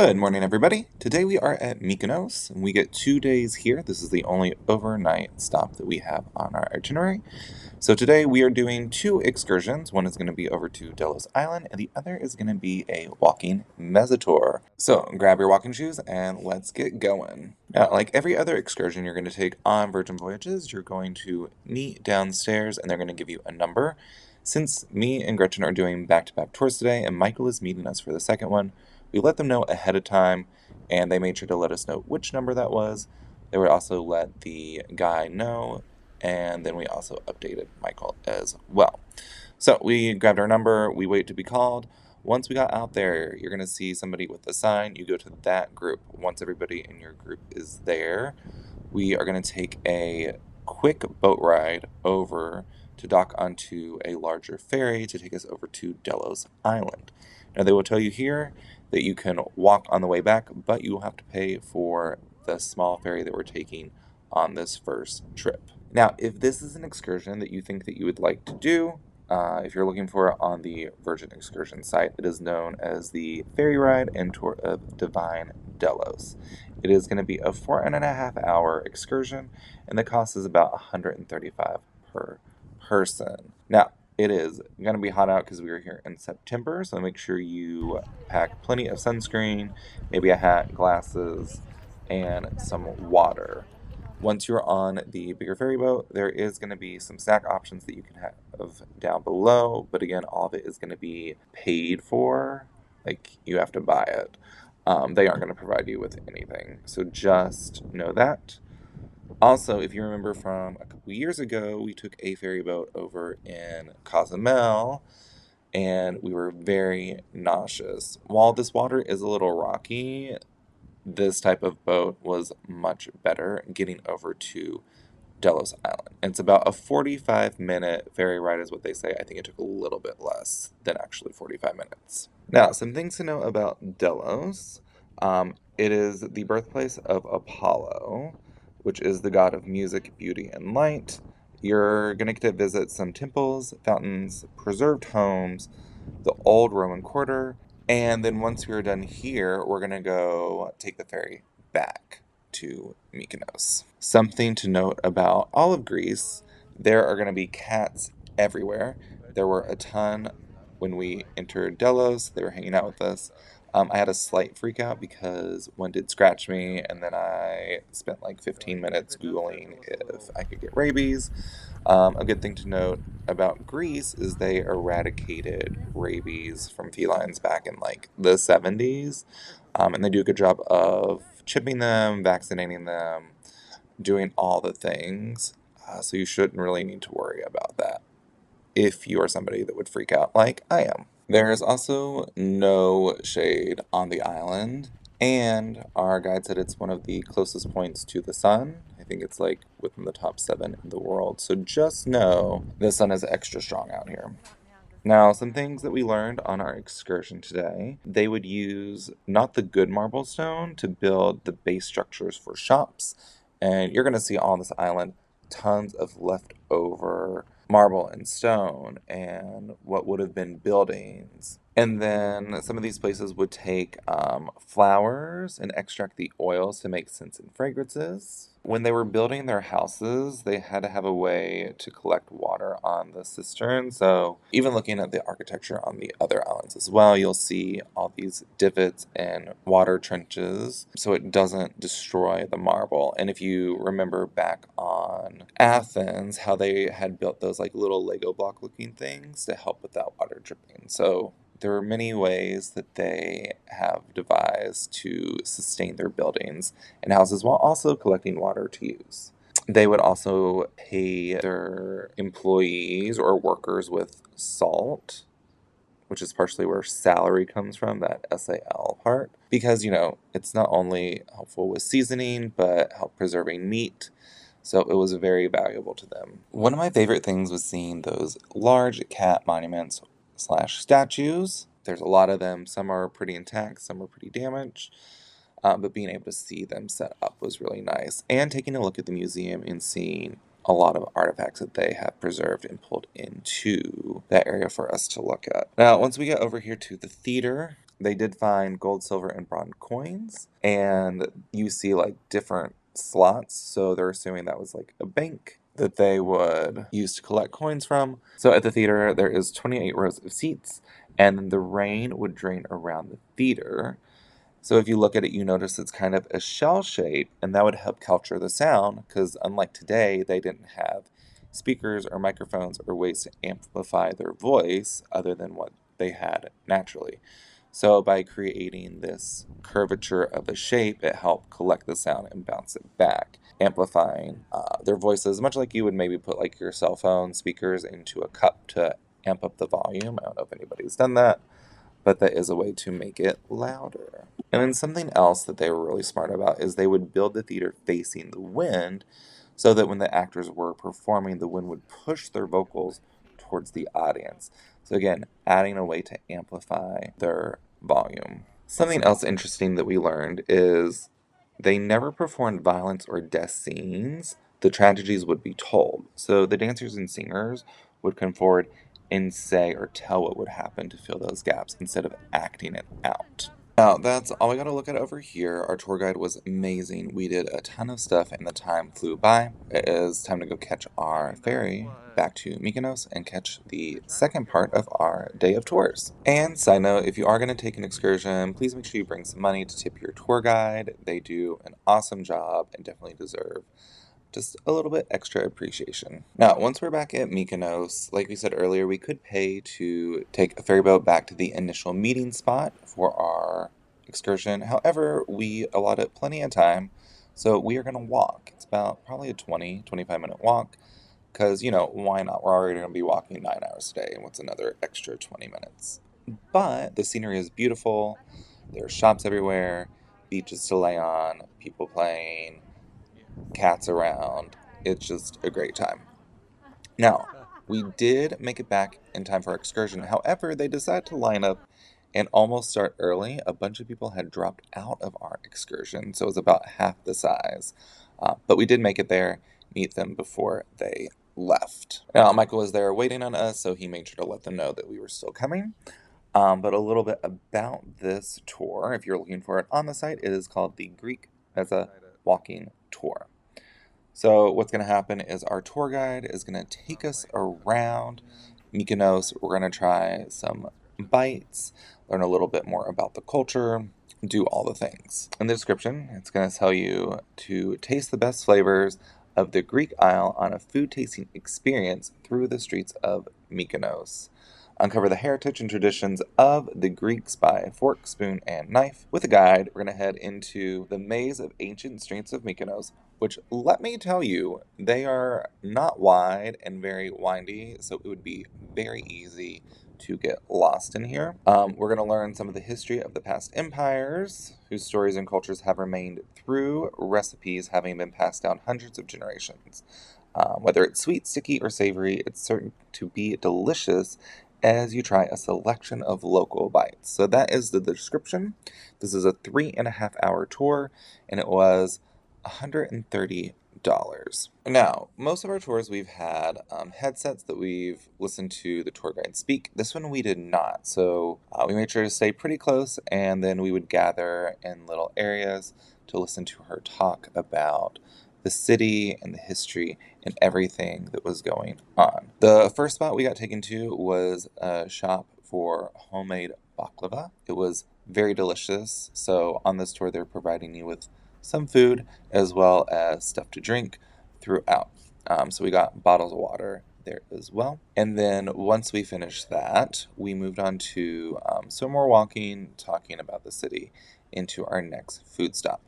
Good morning, everybody. Today we are at Mykonos, and we get 2 days here. This is the only overnight stop that we have on our itinerary. So today we are doing two excursions. One is going to be over to Delos Island, and the other is going to be a walking Meze Tour. So grab your walking shoes and let's get going. Now, like every other excursion you're going to take on Virgin Voyages, you're going to meet downstairs, and they're going to give you a number. Since me and Gretchen are doing back-to-back tours today, and Michael is meeting us for the second one, we let them know ahead of time, and they made sure to let us know which number that was. They would also let the guy know, and then we also updated Michael as well. So we grabbed our number, we wait to be called. Once we got out there, you're going to see somebody with a sign. You go to that group. Once everybody in your group is there, we are going to take a quick boat ride over to dock onto a larger ferry to take us over to Delos Island. Now, they will tell you here that you can walk on the way back, but you will have to pay for the small ferry that we're taking on this first trip. Now, if this is an excursion that you think that you would like to do, if you're looking for it on the Virgin Excursion site, it is known as the Ferry Ride and Tour of Divine Delos. It is going to be a 4.5 hour excursion, and the cost is about $135 per person. Now, it is going to be hot out because we are here in September, so make sure you pack plenty of sunscreen, maybe a hat, glasses, and some water. Once you're on the bigger ferry boat, there is going to be some snack options that you can have down below, but again, all of it is going to be paid for. Like, you have to buy it. They aren't going to provide you with anything, so just know that. Also, if you remember from a couple years ago, we took a ferry boat over in Cozumel, and we were very nauseous. While this water is a little rocky, this type of boat was much better getting over to Delos Island. And it's about a 45-minute ferry ride is what they say. I think it took a little bit less than actually 45 minutes. Now, some things to know about Delos. It is the birthplace of Apollo, which is the god of music, beauty, and light. You're going to get to visit some temples, fountains, preserved homes, the old Roman quarter, and then once we're done here, we're going to go take the ferry back to Mykonos. Something to note about all of Greece, there are going to be cats everywhere. There were a ton when we entered Delos. They were hanging out with us. I had a slight freak out because one did scratch me, and then I spent like 15 minutes Googling if I could get rabies. A good thing to note about Greece is they eradicated rabies from felines back in like the 70s, and they do a good job of chipping them, vaccinating them, doing all the things. So you shouldn't really need to worry about that if you are somebody that would freak out like I am. There is also no shade on the island, and our guide said it's one of the closest points to the sun. I think it's like within the top 7 in the world, so just know the sun is extra strong out here. Now, some things that we learned on our excursion today. They would use not the good marble stone to build the base structures for shops, and you're going to see on this island tons of leftover marble and stone and what would have been buildings. And then some of these places would take flowers and extract the oils to make scents and fragrances. When they were building their houses, they had to have a way to collect water on the cistern. So even looking at the architecture on the other islands as well, you'll see all these divots and water trenches so it doesn't destroy the marble. And if you remember back on Athens, how they had built those like little Lego block looking things to help with that water dripping. So there are many ways that they have devised to sustain their buildings and houses while also collecting water to use. They would also pay their employees or workers with salt, which is partially where salary comes from, that SAL part, because, it's not only helpful with seasoning, but help preserving meat. So it was very valuable to them. One of my favorite things was seeing those large cat monuments / statues. There's a lot of them. Some are pretty intact, some are pretty damaged. But being able to see them set up was really nice. And taking a look at the museum and seeing a lot of artifacts that they have preserved and pulled into that area for us to look at. Now, once we get over here to the theater, They did find gold, silver, and bronze coins, and you see like different slots, so they're assuming that was like a bank that they would use to collect coins from. So at the theater, there is 28 rows of seats, and the rain would drain around the theater. So if you look at it, you notice it's kind of a shell shape, and that would help capture the sound, because unlike today, they didn't have speakers or microphones or ways to amplify their voice other than what they had naturally. So by creating this curvature of a shape, it helped collect the sound and bounce it back, amplifying their voices, much like you would maybe put like your cell phone speakers into a cup to amp up the volume. I don't know if anybody's done that, but that is a way to make it louder. And then something else that they were really smart about is they would build the theater facing the wind so that when the actors were performing, the wind would push their vocals towards the audience. So again, adding a way to amplify their volume. Something else interesting that we learned is they never performed violence or death scenes. The tragedies would be told. So the dancers and singers would come forward and say or tell what would happen to fill those gaps instead of acting it out. Now, that's all we got to look at over here. Our tour guide was amazing. We did a ton of stuff and the time flew by. It is time to go catch our ferry back to Mykonos and catch the second part of our day of tours. And side note, if you are going to take an excursion, please make sure you bring some money to tip your tour guide. They do an awesome job and definitely deserve just a little bit extra appreciation. Now, once we're back at Mykonos, like we said earlier, we could pay to take a ferry boat back to the initial meeting spot for our excursion. However, we allotted plenty of time, so we are going to walk. It's about probably a 25-minute walk, because, why not? We're already going to be walking 9 hours a day, and what's another extra 20 minutes? But the scenery is beautiful. There's shops everywhere, beaches to lay on, people playing, cats around. It's just a great time. Now, we did make it back in time for our excursion. However, they decided to line up and almost start early. A bunch of people had dropped out of our excursion, so it was about half the size. But we did make it there, meet them before they left. Now, Michael was there waiting on us, so he made sure to let them know that we were still coming. But a little bit about this tour, if you're looking for it on the site, it is called the Greek Meze Walking Tour. So what's going to happen is our tour guide is going to take us around Mykonos. We're going to try some bites, learn a little bit more about the culture, do all the things. In the description, it's going to tell you to taste the best flavors of the Greek Isle on a food tasting experience through the streets of Mykonos. Uncover the heritage and traditions of the Greeks by fork, spoon, and knife. With a guide, we're going to head into the maze of ancient streets of Mykonos, which, let me tell you, they are not wide and very windy, so it would be very easy to get lost in here. We're going to learn some of the history of the past empires, whose stories and cultures have remained through recipes having been passed down hundreds of generations. Whether it's sweet, sticky, or savory, it's certain to be delicious as you try a selection of local bites. So that is the description. This is a 3.5 hour tour, and it was $130. Now, most of our tours we've had headsets that we've listened to the tour guide speak. This one we did not, so we made sure to stay pretty close, and then we would gather in little areas to listen to her talk about the city and the history and everything that was going on. The first spot we got taken to was a shop for homemade baklava. It was very delicious. So on this tour, they're providing you with some food as well as stuff to drink throughout. So we got bottles of water there as well. And then once we finished that, we moved on to some more walking, talking about the city, into our next food stop.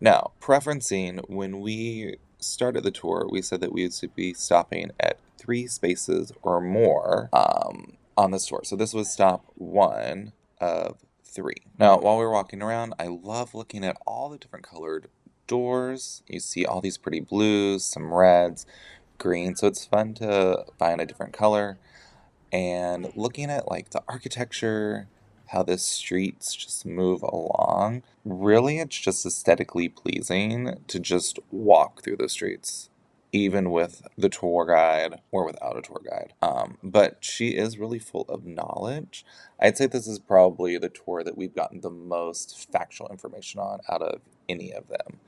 Now, preferencing, when we started the tour, we said that we would be stopping at 3 spaces or more on this tour. So this was stop 1 of 3. Now, while we were walking around, I love looking at all the different colored doors. You see all these pretty blues, some reds, green. So it's fun to find a different color. And looking at like the architecture, how the streets just move along, really it's just aesthetically pleasing to just walk through the streets. even with the tour guide or without a tour guide. But she is really full of knowledge. I'd say this is probably the tour that we've gotten the most factual information on out of any of them.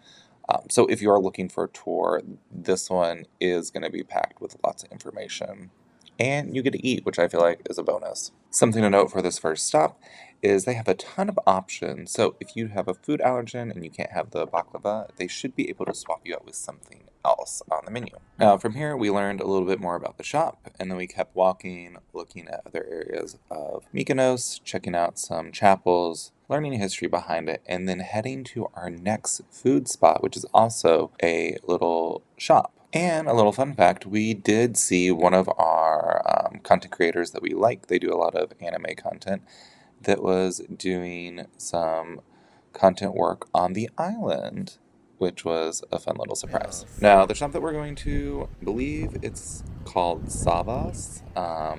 So if you are looking for a tour, this one is going to be packed with lots of information. And you get to eat, which I feel like is a bonus. Something to note for this first stop is they have a ton of options. So if you have a food allergen and you can't have the baklava, they should be able to swap you out with something else on the menu. Now, from here, we learned a little bit more about the shop, and then we kept walking, looking at other areas of Mykonos, checking out some chapels, learning history behind it, and then heading to our next food spot, which is also a little shop. And a little fun fact, we did see one of our content creators that we like. They do a lot of anime content that was doing some content work on the island, which was a fun little surprise. Now, the shop that we're going to, I believe it's called Savas.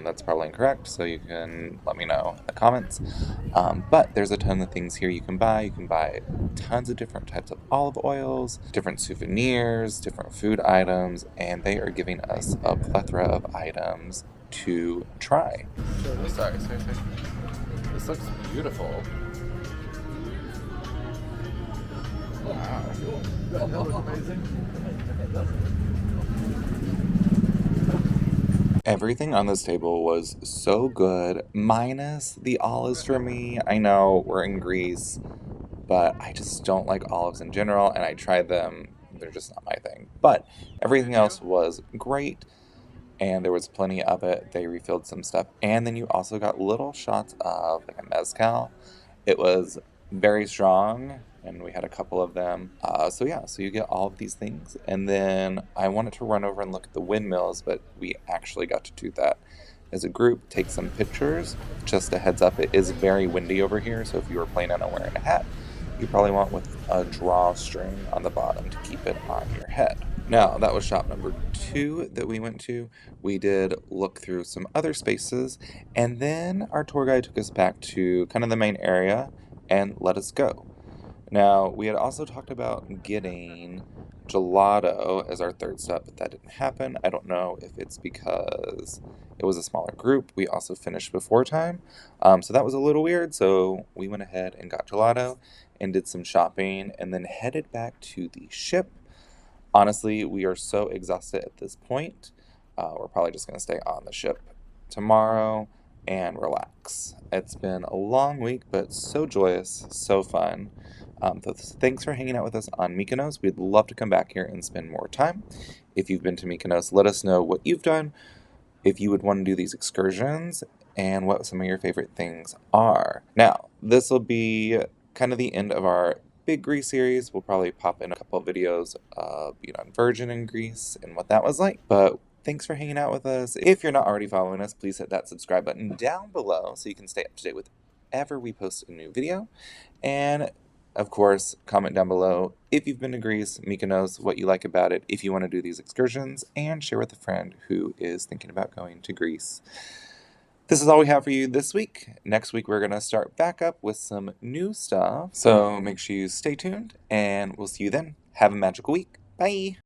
That's probably incorrect, so you can let me know in the comments. But there's a ton of things here you can buy. You can buy tons of different types of olive oils, different souvenirs, different food items, and they are giving us a plethora of items to try. Sorry. This looks beautiful. Wow. That looks amazing. Everything on this table was so good, minus the olives for me. I know we're in Greece, but I just don't like olives in general, and I tried them. They're just not my thing. But everything else was great, and there was plenty of it. They refilled some stuff, and then you also got little shots of like a mezcal. It was very strong, and we had a couple of them. So you get all of these things, and then I wanted to run over and look at the windmills, but we actually got to do that as a group, take some pictures. Just a heads up, it is very windy over here, so if you were planning on wearing a hat, you probably want with a drawstring on the bottom to keep it on your head. Now, that was shop number 2 that we went to. We did look through some other spaces, and then our tour guide took us back to kind of the main area and let us go. Now, we had also talked about getting gelato as our third stop, but that didn't happen. I don't know if it's because it was a smaller group. We also finished before time, so that was a little weird. So we went ahead and got gelato and did some shopping and then headed back to the ship. Honestly, we are so exhausted at this point. We're probably just going to stay on the ship tomorrow and relax. It's been a long week, but so joyous, so fun. So thanks for hanging out with us on Mykonos. We'd love to come back here and spend more time. If you've been to Mykonos, let us know what you've done, if you would want to do these excursions, and what some of your favorite things are. Now, this will be kind of the end of our big Greece series. We'll probably pop in a couple of videos of being on Virgin in Greece and what that was like. But thanks for hanging out with us. If you're not already following us, please hit that subscribe button down below so you can stay up to date with whenever we post a new video. And of course, comment down below if you've been to Greece, Mykonos, what you like about it, if you want to do these excursions, and share with a friend who is thinking about going to Greece. This is all we have for you this week. Next week, we're going to start back up with some new stuff. So make sure you stay tuned, and we'll see you then. Have a magical week. Bye!